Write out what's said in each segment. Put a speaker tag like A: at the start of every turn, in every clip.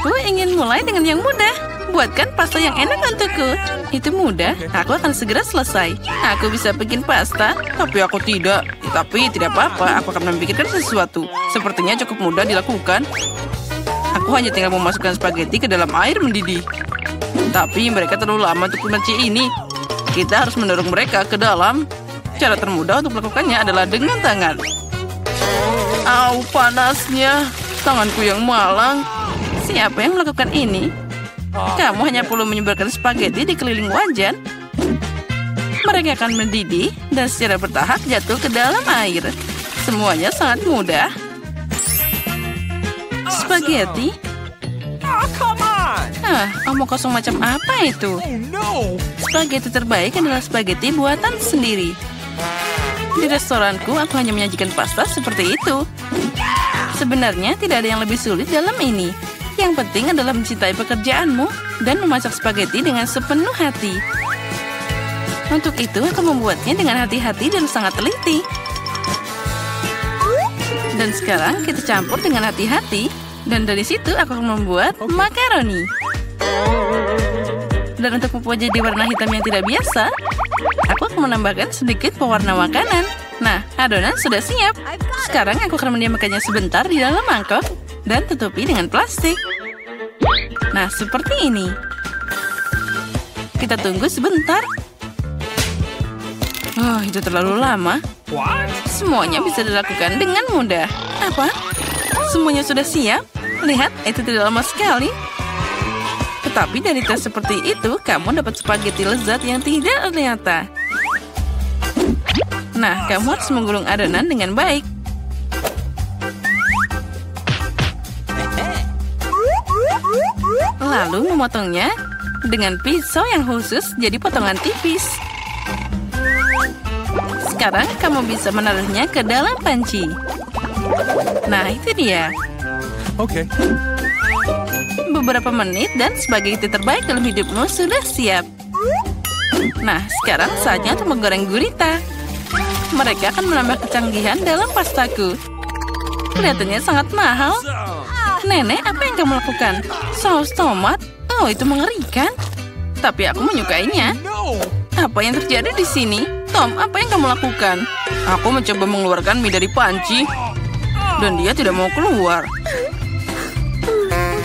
A: Aku ingin mulai dengan yang mudah. Buatkan pasta yang enak untukku. Itu mudah, aku akan segera selesai. Aku bisa bikin pasta, tapi aku tidak. Tapi tidak apa-apa, aku akan memikirkan sesuatu. Sepertinya cukup mudah dilakukan. Aku hanya tinggal memasukkan spaghetti ke dalam air mendidih. Tapi mereka terlalu lama untuk kunci ini. Kita harus mendorong mereka ke dalam. Cara termudah untuk melakukannya adalah dengan tangan. Au, panasnya. Tanganku yang malang. Siapa yang melakukan ini? Kamu hanya perlu menyebarkan spaghetti di keliling wajan. Mereka akan mendidih dan secara bertahap jatuh ke dalam air. Semuanya sangat mudah. Spaghetti? Omong kosong macam apa itu? Spaghetti terbaik adalah spaghetti buatan sendiri. Di restoranku, aku hanya menyajikan pasta seperti itu. Sebenarnya tidak ada yang lebih sulit dalam ini. Yang penting adalah mencintai pekerjaanmu dan memasak spaghetti dengan sepenuh hati. Untuk itu, aku membuatnya dengan hati-hati dan sangat teliti. Dan sekarang kita campur dengan hati-hati. Dan dari situ aku akan membuat makaroni. Dan untuk membuat jadi warna hitam yang tidak biasa, aku akan menambahkan sedikit pewarna makanan. Nah, adonan sudah siap. Sekarang aku akan mendiamkannya sebentar di dalam mangkok dan tutupi dengan plastik. Nah, seperti ini. Kita tunggu sebentar. Oh, itu terlalu lama. Semuanya bisa dilakukan dengan mudah. Apa? Semuanya sudah siap? Lihat, itu tidak lama sekali. Tetapi dari tes seperti itu, kamu dapat spaghetti lezat yang tidak ternyata. Nah, kamu harus menggulung adonan dengan baik. Lalu memotongnya dengan pisau yang khusus jadi potongan tipis. Sekarang kamu bisa menaruhnya ke dalam panci. Nah, itu dia.
B: Oke.
A: Beberapa menit dan spaghetti terbaik dalam hidupmu sudah siap. Nah, sekarang saatnya untuk menggoreng gurita. Mereka akan menambah kecanggihan dalam pastaku. Kelihatannya sangat mahal. Nenek, apa yang kamu lakukan? Saus tomat? Oh, itu mengerikan. Tapi aku menyukainya. Apa yang terjadi di sini? Tom, apa yang kamu lakukan? Aku mencoba mengeluarkan mie dari panci. Dan dia tidak mau keluar.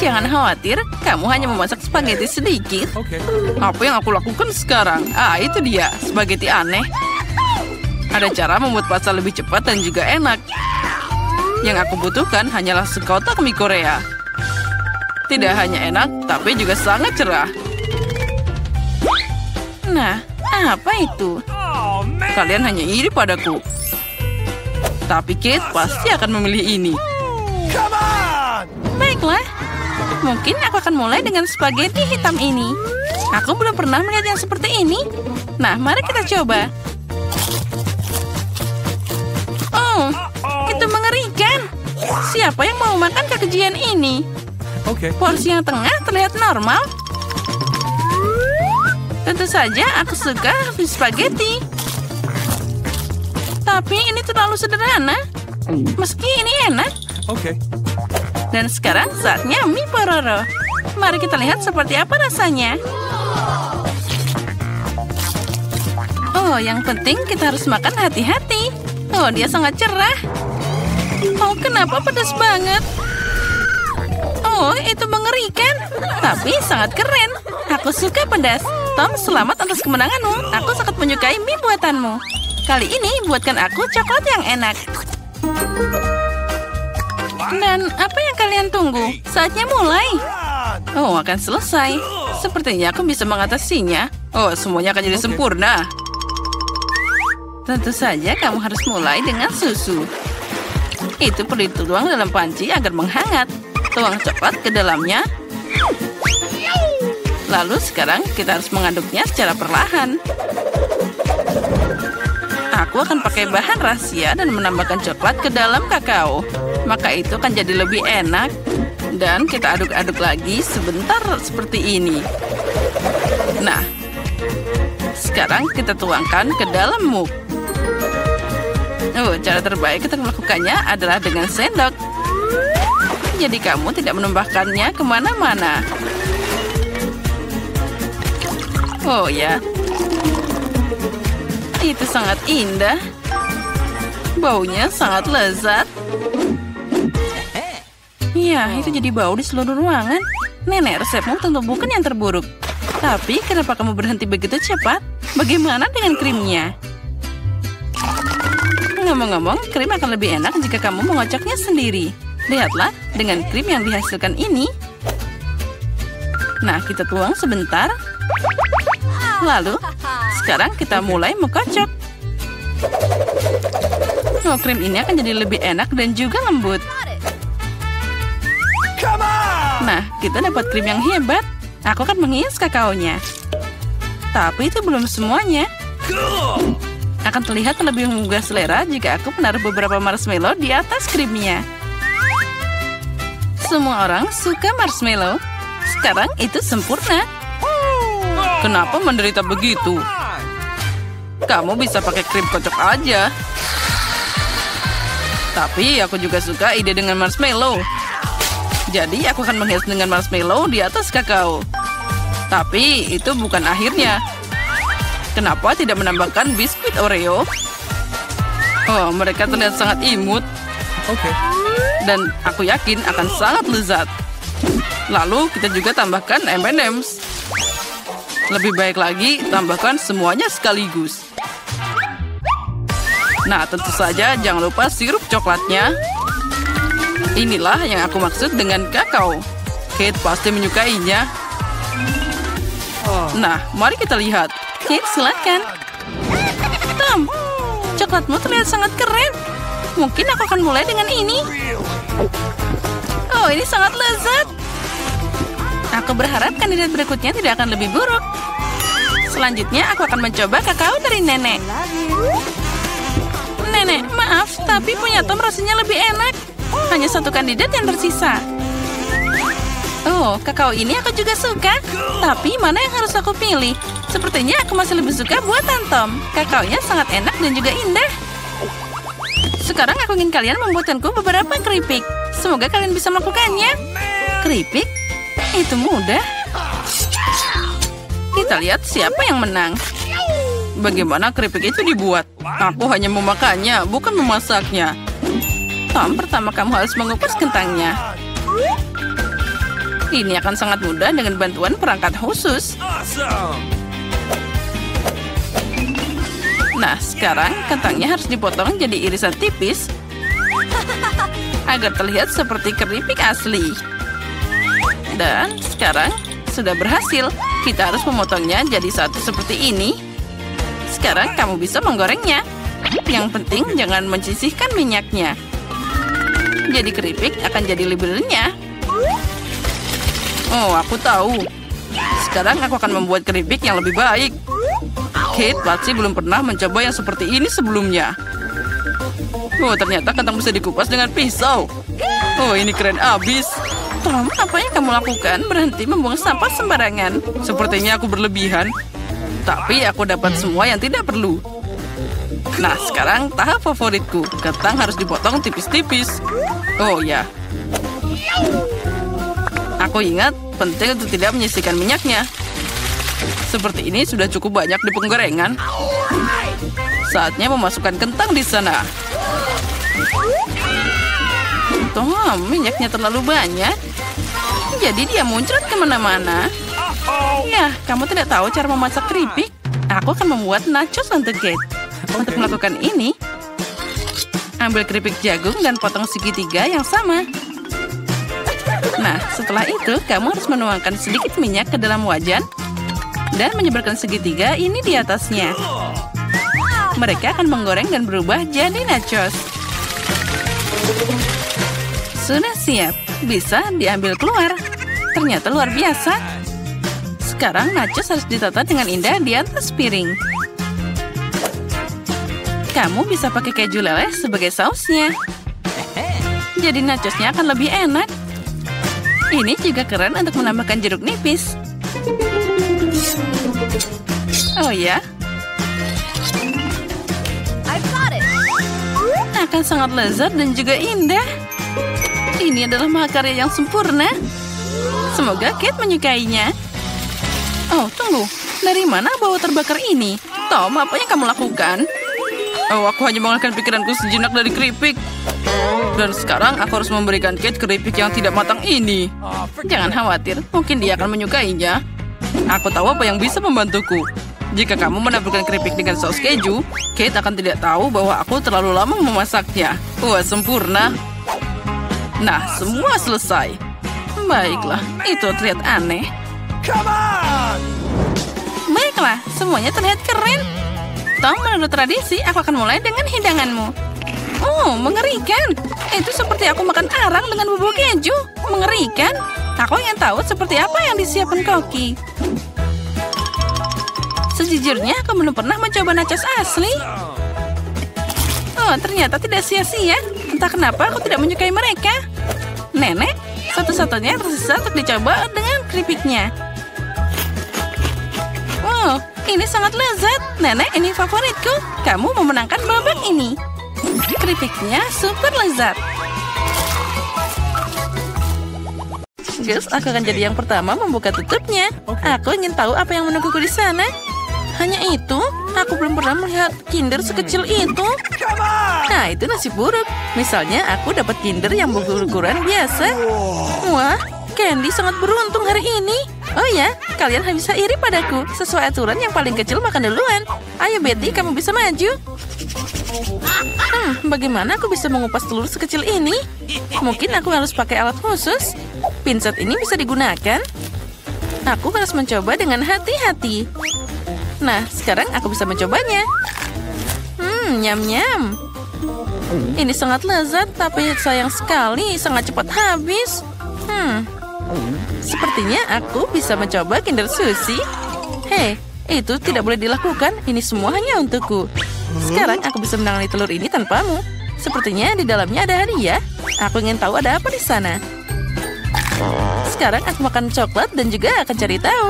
A: Jangan khawatir, kamu hanya memasak spaghetti sedikit. Apa yang aku lakukan sekarang? Itu dia, spaghetti aneh. Ada cara membuat pasta lebih cepat dan juga enak. Yang aku butuhkan hanyalah sekotak mie Korea. Tidak hanya enak, tapi juga sangat cerah. Nah, apa itu? Kalian hanya iri padaku. Tapi Kate pasti akan memilih ini. Baiklah. Mungkin aku akan mulai dengan spaghetti hitam ini. Aku belum pernah melihat yang seperti ini. Nah, mari kita coba. Oh, itu mengerikan. Siapa yang mau makan kekejian ini? Porsi yang tengah terlihat normal. Tentu saja aku suka spaghetti. Tapi ini terlalu sederhana. Meski ini enak. Dan sekarang saatnya mie pororo. Mari kita lihat seperti apa rasanya. Oh, yang penting kita harus makan hati-hati. Oh, dia sangat cerah. Oh, kenapa pedas banget? Oh, itu mengerikan. Tapi sangat keren. Aku suka pedas. Tom, selamat atas kemenanganmu. Aku sangat menyukai mie buatanmu. Kali ini buatkan aku coklat yang enak. Dan apa yang kalian tunggu? Saatnya mulai. Oh, akan selesai. Sepertinya aku bisa mengatasinya. Oh, semuanya akan jadi sempurna. Tentu saja kamu harus mulai dengan susu. Itu perlu dituang dalam panci agar menghangat. Tuang cepat ke dalamnya. Lalu sekarang kita harus mengaduknya secara perlahan. Aku akan pakai bahan rahasia dan menambahkan coklat ke dalam kakao. Maka itu akan jadi lebih enak. Dan kita aduk-aduk lagi sebentar seperti ini. Nah, sekarang kita tuangkan ke dalam mug. Oh, cara terbaik kita melakukannya adalah dengan sendok. Jadi kamu tidak menambahkannya kemana-mana. Oh ya, itu sangat indah. Baunya sangat lezat. Ya, itu jadi bau di seluruh ruangan. Nenek, resepmu tentu bukan yang terburuk. Tapi kenapa kamu berhenti begitu cepat? Bagaimana dengan krimnya? Ngomong-ngomong, krim akan lebih enak jika kamu mengocoknya sendiri. Lihatlah, dengan krim yang dihasilkan ini. Nah, kita tuang sebentar. Lalu, sekarang kita mulai mengkocok. Oh, krim ini akan jadi lebih enak dan juga lembut. Nah, kita dapat krim yang hebat. Aku akan menghias kakaonya. Tapi itu belum semuanya. Akan terlihat lebih menggugah selera jika aku menaruh beberapa marshmallow di atas krimnya. Semua orang suka marshmallow. Sekarang itu sempurna. Kenapa menderita begitu? Kamu bisa pakai krim kocok aja. Tapi aku juga suka ide dengan marshmallow. Jadi aku akan menghias dengan marshmallow di atas kakao. Tapi itu bukan akhirnya. Kenapa tidak menambahkan biskuit Oreo? Oh, mereka terlihat sangat imut. Oke. Dan aku yakin akan sangat lezat. Lalu kita juga tambahkan M&M's. Lebih baik lagi, tambahkan semuanya sekaligus. Nah, tentu saja jangan lupa sirup coklatnya. Inilah yang aku maksud dengan kakao. Kate pasti menyukainya. Nah, mari kita lihat. Kate, silakan. Tom, coklatmu terlihat sangat keren. Mungkin aku akan mulai dengan ini. Oh, ini sangat lezat. Aku berharap kandidat berikutnya tidak akan lebih buruk. Selanjutnya, aku akan mencoba kakao dari nenek. Nenek, maaf, tapi punya Tom rasanya lebih enak. Hanya satu kandidat yang tersisa. Oh, kakao ini aku juga suka. Tapi mana yang harus aku pilih? Sepertinya aku masih lebih suka buatan Tom. Kakaonya sangat enak dan juga indah. Sekarang aku ingin kalian membuatkanku beberapa keripik. Semoga kalian bisa melakukannya. Keripik? Itu mudah. Kita lihat siapa yang menang. Bagaimana keripik itu dibuat? Aku hanya memakannya, bukan memasaknya. Tom, pertama kamu harus mengukus kentangnya. Ini akan sangat mudah dengan bantuan perangkat khusus. Nah, sekarang kentangnya harus dipotong jadi irisan tipis agar terlihat seperti keripik asli. Dan sekarang sudah berhasil. Kita harus memotongnya jadi satu seperti ini. Sekarang kamu bisa menggorengnya. Yang penting jangan menyisihkan minyaknya. Jadi keripik akan jadi lebih renyah. Oh, aku tahu. Sekarang aku akan membuat keripik yang lebih baik. Kate pasti belum pernah mencoba yang seperti ini sebelumnya. Oh, ternyata kentang bisa dikupas dengan pisau. Oh, ini keren abis. Tom, apa yang kamu lakukan? Berhenti membuang sampah sembarangan. Sepertinya aku berlebihan. Tapi aku dapat semua yang tidak perlu. Nah, sekarang tahap favoritku. Kentang harus dipotong tipis-tipis. Oh ya. Aku ingat, penting untuk tidak menyisihkan minyaknya. Seperti ini sudah cukup banyak di penggorengan. Saatnya memasukkan kentang di sana. Tom, minyaknya terlalu banyak. Jadi dia muncrat kemana-mana. Ya, kamu tidak tahu cara memasak keripik? Aku akan membuat nachos untuk Kate. Untuk melakukan ini, ambil keripik jagung dan potong segitiga yang sama. Nah, setelah itu, kamu harus menuangkan sedikit minyak ke dalam wajan dan menyebarkan segitiga ini di atasnya. Mereka akan menggoreng dan berubah jadi nachos. Sudah siap, bisa diambil keluar. Ternyata luar biasa. Sekarang nachos harus ditata dengan indah di atas piring. Kamu bisa pakai keju leleh sebagai sausnya. Jadi nachosnya akan lebih enak. Ini juga keren untuk menambahkan jeruk nipis. Oh ya? Akan sangat lezat dan juga indah. Ini adalah mahakarya yang sempurna. Semoga Kate menyukainya. Oh, tunggu. Dari mana bau terbakar ini? Tom, apa yang kamu lakukan? Oh, aku hanya mengalihkan pikiranku sejenak dari keripik. Dan sekarang aku harus memberikan Kate keripik yang tidak matang ini. Jangan khawatir, mungkin dia akan menyukainya. Aku tahu apa yang bisa membantuku. Jika kamu menaburkan keripik dengan saus keju, Kate akan tidak tahu bahwa aku terlalu lama memasaknya. Wah, sempurna. Nah, semua selesai. Baiklah, itu terlihat aneh. Baiklah, semuanya terlihat keren. Tom, menurut tradisi, aku akan mulai dengan hidanganmu. Oh, mengerikan. Itu seperti aku makan arang dengan bubuk keju. Mengerikan. Aku ingin tahu seperti apa yang disiapkan Koki. Sejujurnya, aku belum pernah mencoba nachos asli. Oh, ternyata tidak sia-sia. Entah kenapa aku tidak menyukai mereka. Nenek, satu-satunya yang tersisa untuk dicoba dengan keripiknya. Wow, ini sangat lezat. Nenek, ini favoritku. Kamu memenangkan babak ini. Keripiknya super lezat. Gus, aku akan jadi yang pertama membuka tutupnya. Aku ingin tahu apa yang menungguku di sana. Hanya itu, aku belum pernah melihat Kinder sekecil itu. Nah, itu nasib buruk. Misalnya, aku dapat Kinder yang berukuran biasa. Wah, Candy sangat beruntung hari ini. Oh ya, kalian bisa iri padaku. Sesuai aturan yang paling kecil makan duluan. Ayo Betty, kamu bisa maju. Bagaimana aku bisa mengupas telur sekecil ini? Mungkin aku harus pakai alat khusus. Pinset ini bisa digunakan. Aku harus mencoba dengan hati-hati. Nah, sekarang aku bisa mencobanya. Nyam-nyam. Ini sangat lezat, tapi sayang sekali sangat cepat habis. Sepertinya aku bisa mencoba Kinder Sushi. Hei, itu tidak boleh dilakukan. Ini semua hanya untukku. Sekarang aku bisa menangani telur ini tanpamu. Sepertinya di dalamnya ada hadiah. Aku ingin tahu ada apa di sana. Sekarang aku makan coklat dan juga akan cari tahu.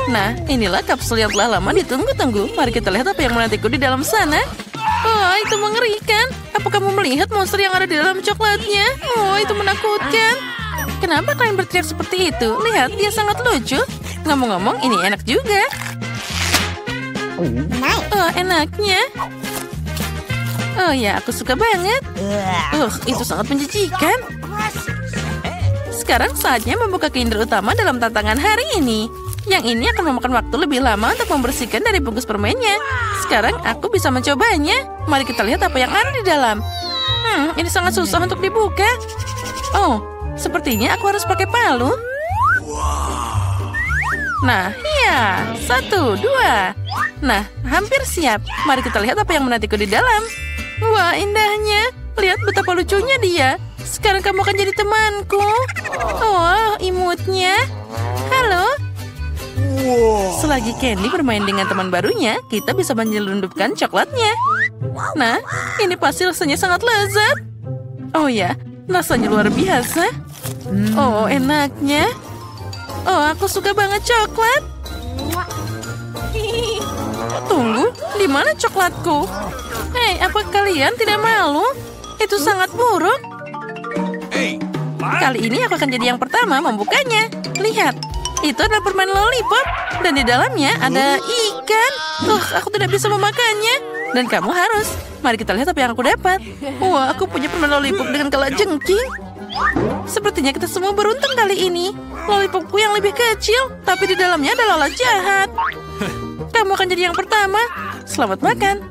A: Nah, inilah kapsul yang telah lama ditunggu-tunggu. Mari kita lihat apa yang menantiku di dalam sana. Oh, itu mengerikan. Apa kamu melihat monster yang ada di dalam coklatnya? Oh, itu menakutkan. Kenapa kalian berteriak seperti itu? Lihat, dia sangat lucu. Ngomong-ngomong, ini enak juga. Oh, enaknya. Oh ya, aku suka banget. Itu sangat menjijikan. Sekarang saatnya membuka Kinder utama dalam tantangan hari ini. Yang ini akan memakan waktu lebih lama untuk membersihkan dari bungkus permennya. Sekarang aku bisa mencobanya. Mari kita lihat apa yang ada di dalam. Ini sangat susah untuk dibuka. Oh, sepertinya aku harus pakai palu. Nah, ya. 1, 2. Nah, hampir siap. Mari kita lihat apa yang menantiku di dalam. Wah, indahnya. Lihat betapa lucunya dia. Sekarang kamu akan jadi temanku. Oh, imutnya. Halo. Selagi Candy bermain dengan teman barunya, kita bisa menyelundupkan coklatnya. Nah, ini pasti rasanya sangat lezat. Oh ya, rasanya luar biasa. Oh, enaknya. Oh, aku suka banget coklat. Tunggu, di mana coklatku? Hei, apa kalian tidak malu? Itu sangat buruk. Kali ini aku akan jadi yang pertama membukanya. Lihat, itu adalah permen lollipop. Dan di dalamnya ada ikan. Aku tidak bisa memakannya. Dan kamu harus. Mari kita lihat apa yang aku dapat. Wah, aku punya permen lollipop dengan kalajengking. Sepertinya kita semua beruntung kali ini. Lollipopku yang lebih kecil, tapi di dalamnya ada lalat jahat. Kamu akan jadi yang pertama. Selamat makan.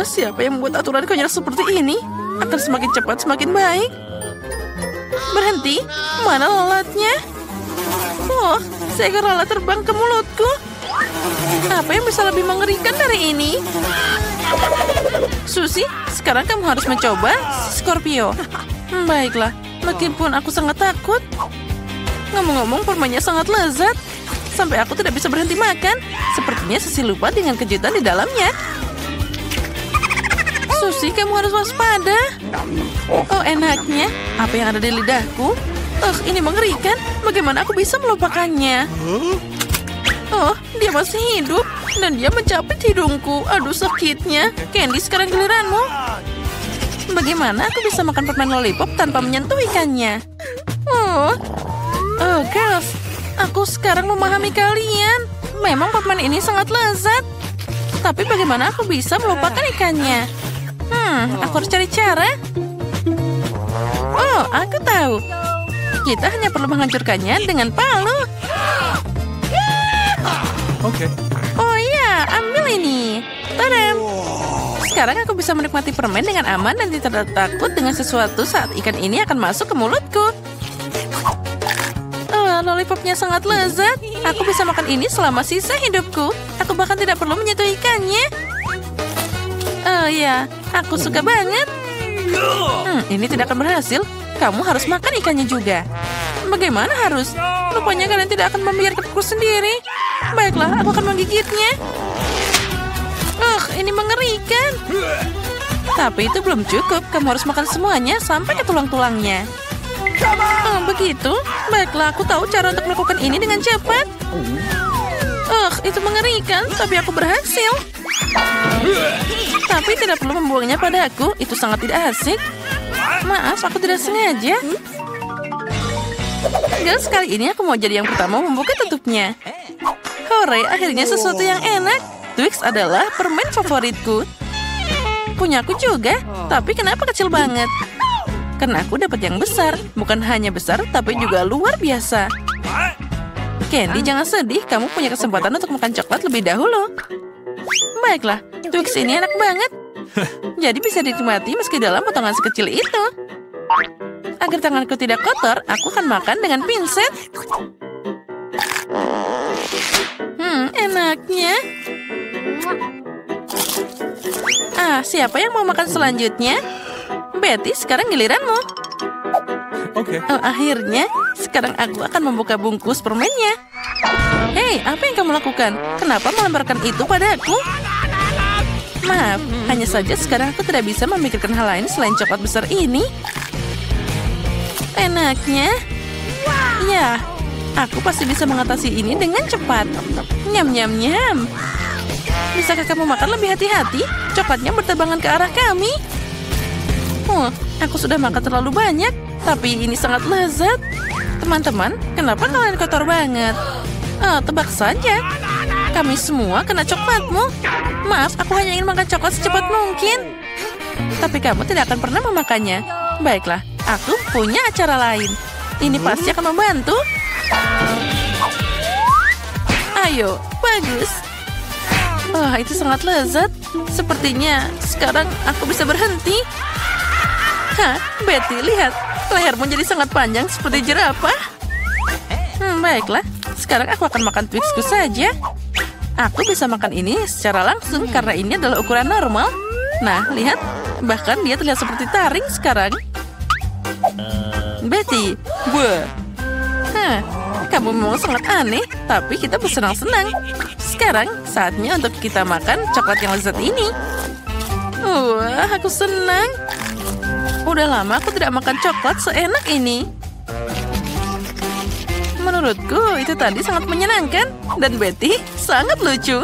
A: Siapa yang membuat aturan konyol seperti ini? Akan semakin cepat semakin baik. Berhenti. Mana lalatnya? Oh, seekor lalat terbang ke mulutku. Apa yang bisa lebih mengerikan dari ini? Sushi, sekarang kamu harus mencoba Scorpio. Baiklah, meskipun aku sangat takut. Ngomong-ngomong, permennya sangat lezat. Sampai aku tidak bisa berhenti makan. Sepertinya Sushi lupa dengan kejutan di dalamnya. Sushi, kamu harus waspada. Oh, enaknya. Apa yang ada di lidahku? Ini mengerikan. Bagaimana aku bisa melupakannya? Oh, dia masih hidup. Dan dia mencapit hidungku. Aduh, sakitnya. Candy, sekarang giliranmu. Bagaimana aku bisa makan permen lollipop tanpa menyentuh ikannya? Oh, girls, aku sekarang memahami kalian. Memang permen ini sangat lezat. Tapi bagaimana aku bisa melupakan ikannya? Aku harus cari cara. Oh, aku tahu. Kita hanya perlu menghancurkannya dengan palu.
B: Oke.
A: Oh iya, ambil ini. Tadam! Sekarang aku bisa menikmati permen dengan aman dan tidak takut dengan sesuatu saat ikan ini akan masuk ke mulutku. Lollipopnya sangat lezat. Aku bisa makan ini selama sisa hidupku. Aku bahkan tidak perlu menyentuh ikannya. Oh ya, aku suka banget. Ini tidak akan berhasil. Kamu harus makan ikannya juga. Bagaimana harus? Rupanya kalian tidak akan membiarkanku sendiri. Baiklah, aku akan menggigitnya. Ini mengerikan. Tapi itu belum cukup. Kamu harus makan semuanya sampai ke tulang-tulangnya. Oh, begitu? Baiklah, aku tahu cara untuk melakukan ini dengan cepat. Itu mengerikan, tapi aku berhasil. Tapi tidak perlu membuangnya padaku. Itu sangat tidak asik. Maaf, aku tidak sengaja. Guys, kali ini aku mau jadi yang pertama membuka tutupnya. Hore, akhirnya sesuatu yang enak. Twix adalah permen favoritku. Punyaku juga, tapi kenapa kecil banget? Karena aku dapat yang besar. Bukan hanya besar, tapi juga luar biasa. Candy, jangan sedih. Kamu punya kesempatan untuk makan coklat lebih dahulu. Baiklah, Twix ini enak banget. Jadi bisa dinikmati meski dalam potongan sekecil itu. Agar tanganku tidak kotor, aku akan makan dengan pinset. Enaknya. Siapa yang mau makan selanjutnya? Betty, sekarang giliranmu.
B: Oke.
A: Akhirnya, sekarang aku akan membuka bungkus permennya. Hei, apa yang kamu lakukan? Kenapa melemparkan itu padaku? Maaf, hanya saja sekarang aku tidak bisa memikirkan hal lain selain coklat besar ini. Enaknya. Ya, aku pasti bisa mengatasi ini dengan cepat. Nyam, nyam, nyam. Bisakah kamu makan lebih hati-hati? Coklatnya berterbangan ke arah kami. Aku sudah makan terlalu banyak, tapi ini sangat lezat. Teman-teman, kenapa kalian kotor banget? Tebak saja. Kami semua kena coklatmu. Maaf, aku hanya ingin makan coklat secepat mungkin. Tapi kamu tidak akan pernah memakannya. Baiklah, aku punya acara lain. Ini pasti akan membantu. Ayo, bagus. Itu sangat lezat. Sepertinya sekarang aku bisa berhenti. Betty, lihat. Lehermu jadi sangat panjang seperti jerapah. Baiklah. Sekarang aku akan makan Twixku saja. Aku bisa makan ini secara langsung karena ini adalah ukuran normal. Nah, lihat. Bahkan dia terlihat seperti taring sekarang. Betty, kamu memang sangat aneh, tapi kita bersenang-senang. Sekarang saatnya untuk kita makan coklat yang lezat ini. Aku senang. Udah lama aku tidak makan coklat seenak ini. Menurutku itu tadi sangat menyenangkan. Dan Betty sangat lucu.